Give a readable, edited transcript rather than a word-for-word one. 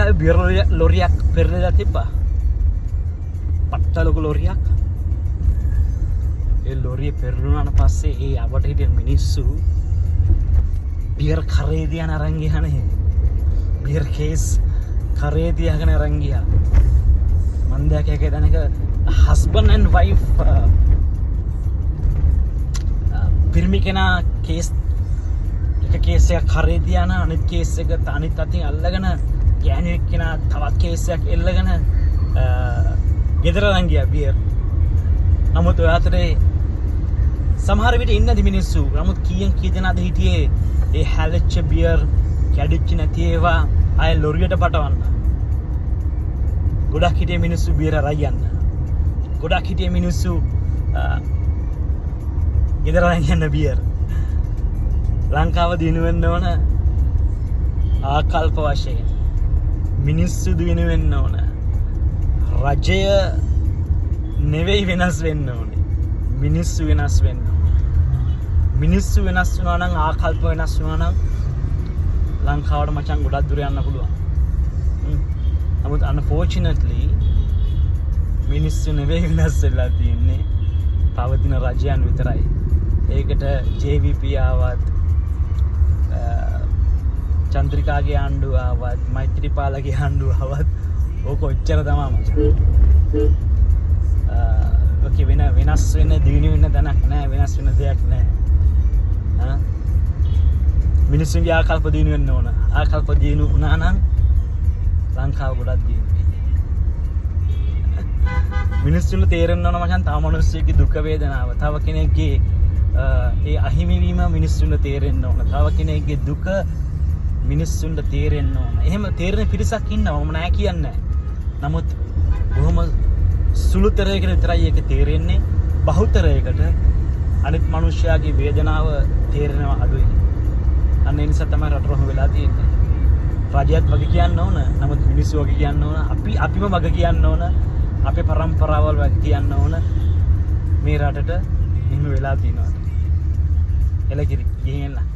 ලංකාවේ බියර් ලොරියක් පෙරලලා තිබ්බා. පට්ට ලොකු ලොරියක්. ඒ ලොරිය පෙරළුණාට පස්සේ ඒ අපට හිටිය මිනිස්සු බියර් කරේ තියන අරන් ගියානේ. බියර් කේස් කරේ තියාගෙන අරන් ගියා. මන් දැක්ක එක දණක husband and wife පිරිමි කෙනා කේස් එක කේස් එකක් කරේ තියාන අනිත් කේස් එක අනිත් අතින් අල්ලගෙන ගෑණි එක්කෙනා තවත් කේස් එකක් එල්ලගෙන ගෙදර අරන් ගියා බියර්. නමුත් ඔය අතරේ සමහර විට ඉන්නද මිනිස්සු. නමුත් කී දෙනාද හිටියේ ඒ හැලච්ච බියර් කැඩිච්ච නැති ඒවා අය ලොරියට පටවන්න. ගොඩක් හිටියේ මිනිස්සු බියර් අරන් යන්න. ගොඩක් හිටියේ මිනිස්සු ගෙදර අරන් යන්න බියර්. ලංකාව දිනු වෙන්න ඕන ආකල්ප වශයෙන්. මිනිස්සු දිනු වෙන්න ඕන. රජය නෙවෙයි වෙනස් වෙන්න ඕනේ. මිනිස්සු වෙනස් වෙන්න ඕනේ. මිනිස්සු වෙනස් වුණා නම් ආකල්ප වෙනස් වුණා නම් ලංකාවට මචං ගොඩක් දුර යන්න පුළුවන්. නමුත් unfortunately මිනිස්සු නෙවෙයි වෙනස් වෙලා තියෙන්නේ. පවතින රජයන් විතරයි. ඒකට JVP ආවත් චන්ද්‍රිකාගේ ආණ්ඩුව ආවත් මෛත්‍රීපාලගේ ආණ්ඩුව ආවත් ඕක ඔච්චර තමයි මචං. ඔකේ වෙනස් වෙන දිනු වෙන තැනක් නැහැ. වෙනස් වෙන දෙයක් නැහැ. මිනිස්සුන්ගේ ආකල්ප දිනු වෙන්න ඕන. ආකල්ප දිනු වුණා නම් ලංකාව ගොඩක් දිනු වෙයි. මිනිස්සුන්ට තේරෙන්න ඕන මචං තව මිනිස්සෙක්ගේ දුක වේදනාව. තව කෙනෙක්ගේ ඒ අහිමිවීම මිනිස්සුන්ට තේරෙන්න ඕන. තව කෙනෙක්ගේ දුක මිනිස්සුන්ට තේරෙන්න ඕන. එහෙම තේරෙන පිරිසක් ඉන්නවා මම නෑ කියන්නේ. නමුත් බොහොම සුළුතරයකට විතරයි ඒක තේරෙන්නේ. බහුතරයකට අනිත් මිනිස්යාගේ වේදනාව තේරෙනවා අඩුයි. අන්න ඒ නිසා තමයි රට රොහ වෙලා තියෙන්නේ. රජයත් වගේ කියන්න ඕන. නමුත් මිනිස්සු වගේ කියන්න ඕන. අපිම වගේ කියන්න ඕන. අපේ පරම්පරාවල් වගේ කියන්න ඕන. මේ රටට එහෙම වෙලා තියෙනවා. එලකිරි ගිහින් එන්න.